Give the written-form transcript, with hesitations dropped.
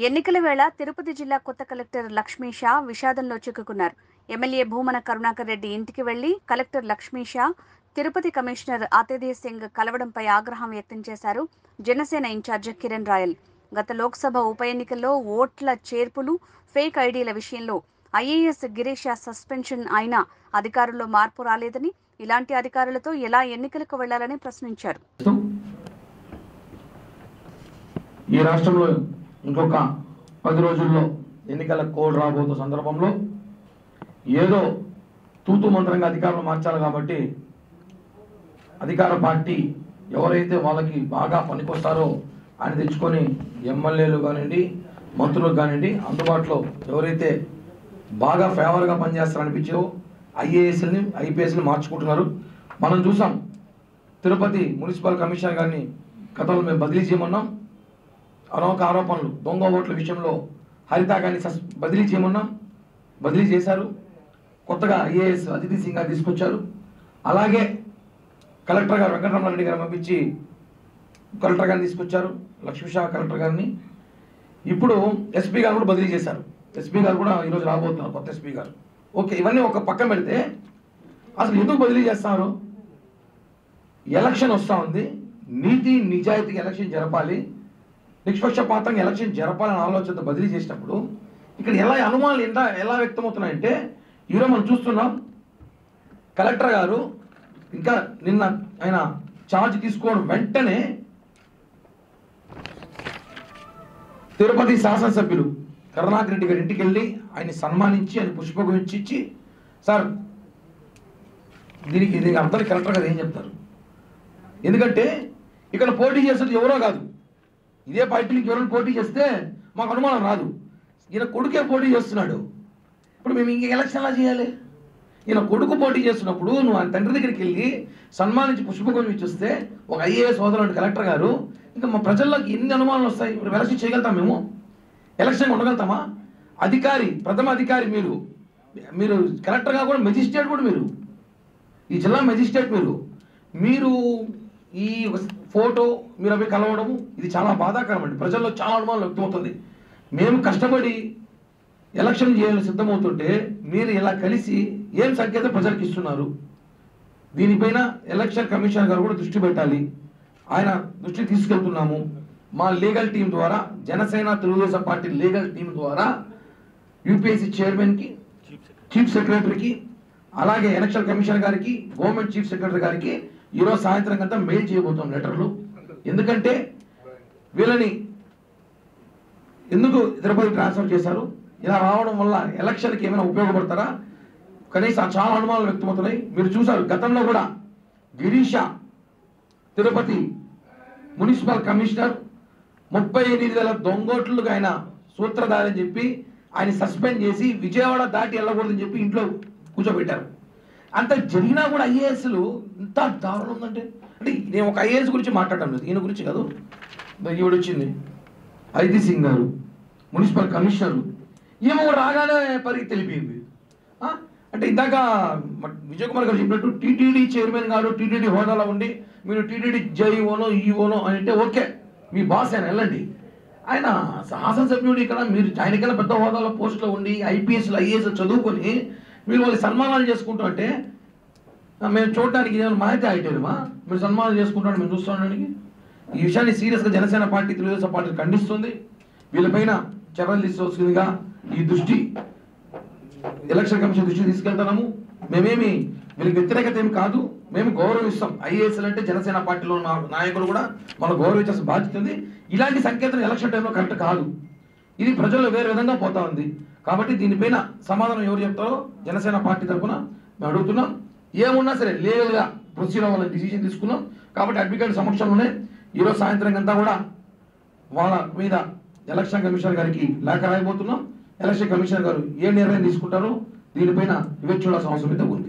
ఎన్నికల వేళ తిరుపతి జిల్లా కొత్త కలెక్టర్ లక్ష్మీ షా విషాదంలో చిక్కుకున్నారు. ఎమ్మెల్యే భూమన కరుణాకర్ రెడ్డి ఇంటికి వెళ్లి కలెక్టర్ లక్ష్మీ షా, తిరుపతి కమిషనర్ అతిథి సింగ్ కలవడంపై ఆగ్రహం వ్యక్తం చేశారు జనసేన ఇన్ఛార్జ్ కిరణ్ రాయల్. గత లోక్సభ ఉప ఎన్నికల్లో ఓట్ల చేర్పులు, ఫేక్ ఐడీల విషయంలో ఐఏఎస్ గిరీష సస్పెన్షన్ అయినా అధికారుల్లో మార్పు రాలేదని, ఇలాంటి అధికారులతో ఎలా ఎన్నికలకు వెళ్లాలని ప్రశ్నించారు. ఈ రాష్ట్రంలో ఇంకొక 10 రోజుల్లో ఎన్నికల కోడ్ రాబోతున్న సందర్భంలో ఏదో తూతు మంత్రంగా అధికారులు మార్చాలి కాబట్టి అధికార పార్టీ ఎవరైతే వాళ్ళకి బాగా పనికొస్తారో ఆయన తెచ్చుకొని ఎమ్మెల్యేలు కానివ్వండి, మంత్రులు కానివ్వండి, అందుబాటులో ఎవరైతే బాగా ఫేవర్గా పనిచేస్తారనిపించో ఐఏఎస్ని ఐపీఎస్ని మార్చుకుంటున్నారు. మనం చూసాం తిరుపతి మున్సిపల్ కమిషనర్ గారిని గతంలో మేము బదిలీ చేయమన్నాం. అనేక ఆరోపణలు, దొంగ ఓట్ల విషయంలో హరిత గారిని బదిలీ చేయమన్నాం, బదిలీ చేశారు. కొత్తగా ఐఏఎస్ అతిథి సింగ్ గారు తీసుకొచ్చారు. అలాగే కలెక్టర్ గారు వెంకటరమణారెడ్డి గారు పంపించి కలెక్టర్ గారిని తీసుకొచ్చారు, లక్ష్మీ షా కలెక్టర్ గారిని. ఇప్పుడు ఎస్పీ గారు కూడా బదిలీ చేశారు. ఎస్పీ గారు కూడా ఈరోజు రాబోతున్నారు, కొత్త ఎస్పీ గారు. ఓకే, ఇవన్నీ ఒక పక్కన పెడితే అసలు ఎందుకు బదిలీ చేస్తారు? ఎలక్షన్ వస్తూ ఉంది, నీతి నిజాయితీగా ఎలక్షన్ జరపాలి, నిష్పక్షపాతంగా ఎలక్షన్ జరపాలని ఆలోచనతో బదిలీ చేసినప్పుడు ఇక్కడ అనుమానాలు ఎలా వ్యక్తమవుతున్నాయంటే, ఈరోజు మనం చూస్తున్నాం కలెక్టర్ గారు ఇంకా నిన్న ఆయన ఛార్జ్ తీసుకోవడం వెంటనే తిరుపతి శాసనసభ్యులు కరుణాకర్ రెడ్డి గారి ఇంటికి వెళ్ళి ఆయన్ని సన్మానించి ఆయన పుష్పగుచ్చి ఇచ్చి, సార్ దీనికి అర్థం కలెక్టర్ గారు ఏం చెప్తారు? ఎందుకంటే ఇక్కడ పోటీ చేసేది ఎవరో కాదు, ఇదే పార్టీకి ఎవరైనా పోటీ చేస్తే మాకు అనుమానం రాదు. ఈయన కొడుకే పోటీ చేస్తున్నాడు. ఇప్పుడు మేము ఇంక ఎలక్షన్ ఎలా చేయాలి? ఈయన కొడుకు పోటీ చేస్తున్నప్పుడు నువ్వు ఆయన తండ్రి దగ్గరికి వెళ్ళి సన్మానించి పుష్పగుచ్చి ఇచ్చిస్తే ఒక ఐఏఎస్ సోదరుడు కలెక్టర్ గారు, ఇంకా మా ప్రజల్లోకి ఎన్ని అనుమానాలు వస్తాయి? ఇప్పుడు ఎలక్షన్ చేయగలుగుతాం? మేము ఎలక్షన్ ఉండగలుగుతామా? అధికారి, ప్రథమ అధికారి మీరు కలెక్టర్గా కూడా మెజిస్ట్రేట్ కూడా మీరు, ఈ జిల్లా మెజిస్ట్రేట్ మీరు ఈ ఫోటో మీరు అవి కలవడము ఇది చాలా బాధాకరం అండి. ప్రజల్లో చాలా అనుమానాలు వ్యక్తమవుతుంది. మేము కష్టపడి ఎలక్షన్ చేయాలని సిద్ధమవుతుంటే మీరు ఇలా కలిసి ఏం సంకేతం ప్రజలకు ఇస్తున్నారు? దీనిపైన ఎలక్షన్ కమిషనర్ గారు కూడా దృష్టి పెట్టాలి. ఆయన దృష్టికి తీసుకెళ్తున్నాము. మా లీగల్ టీం ద్వారా, Janasena Telugu Desam party legal team ద్వారా యూపీఎస్సీ చైర్మన్కి, చీఫ్ సెక్రటరీకి, అలాగే ఎలక్షన్ కమిషనర్ గారికి, గవర్నమెంట్ చీఫ్ సెక్రటరీ గారికి ఈరోజు సాయంత్రం కంతా మెయిల్ చేయబోతాం లెటర్లు. ఎందుకంటే వీళ్ళని ఎందుకు తిరుపతి ట్రాన్స్ఫర్ చేశారు, ఇలా రావడం వల్ల ఎలక్షన్కి ఏమైనా ఉపయోగపడతారా? కనీసం చాలా అనుమానాలు వ్యక్తమవుతున్నాయి. మీరు చూసారు గతంలో కూడా గిరీష తిరుపతి మున్సిపల్ కమిషనర్ 38,000 దొంగోట్లకు ఆయన సూత్రధారి అని చెప్పి ఆయన సస్పెండ్ చేసి విజయవాడ దాటి వెళ్ళకూడదని చెప్పి ఇంట్లో కూర్చోబెట్టారు. అంత జరిగినా కూడా ఐఏఎస్లు ఇంత దారుణం ఉందంటే, అంటే నేను ఒక ఐఏఎస్ గురించి మాట్లాడటం లేదు, ఈయన గురించి కాదు. ఈవిడ వచ్చింది అతిథి సింగ్ గారు, మున్సిపల్ కమిషనర్, ఏమో రాగానే పరిగి తెలిపింది. అంటే ఇందాక విజయ్ కుమార్ గారు చెప్పినట్టు టీటీడీ చైర్మన్ గారు టీటీడీ హోదాలో ఉండి మీరు టీటీడీ జైఓనో ఈఓనో అని అంటే ఓకే, మీ బాస్ ఆయన వెళ్ళండి. ఆయన శాసనసభ్యుడు ఇక్కడ, మీరు ఆయనకైనా పెద్ద హోదాలో పోస్టులో ఉండి ఐపీఎస్లు ఐఏఎస్ చదువుకొని మీరు వాళ్ళు సన్మానాలు చేసుకుంటూ అంటే మేము చూడడానికి ఏమైనా మాహితి అయితేమా మీరు సన్మానాలు చేసుకుంటాను మేము చూస్తాడానికి? ఈ విషయాన్ని సీరియస్గా జనసేన పార్టీ, తెలుగుదేశం పార్టీ ఖండిస్తుంది. వీళ్ళపైన చర్యలు తీసుకోవాల్సిందిగా ఈ దృష్టి ఎలక్షన్ కమిషన్ దృష్టి తీసుకెళ్తున్నాము. మేమేమి వీళ్ళకి వ్యతిరేకత ఏమి కాదు, మేము గౌరవిస్తాం. ఐఏఎస్లు అంటే జనసేన పార్టీలో ఉన్న నాయకులు కూడా మనం గౌరవించాల్సిన బాధ్యత ఉంది. ఇలాంటి సంకేతం ఎలక్షన్ టైంలో కరెక్ట్ కాదు. ఇది ప్రజల్లో వేరే విధంగా పోతా ఉంది. కాబట్టి దీనిపైన సమాధానం ఎవరు చెప్తారో జనసేన పార్టీ తరఫున మేము అడుగుతున్నాం. ఏమున్నా సరే లీగల్గా ప్రొసీడ్ అవ్వాలని డిసిజన్ తీసుకున్నాం. కాబట్టి అడ్వకేట్ సమక్షంలోనే ఈరోజు సాయంత్రం అంతా కూడా వాళ్ళ మీద ఎలక్షన్ కమిషనర్ గారికి లేఖ రాయబోతున్నాం. ఎలక్షన్ కమిషనర్ గారు ఏ నిర్ణయం తీసుకుంటారో దీనిపైన వివేచన చూడాల్సిన అవసరం అయితే ఉంది.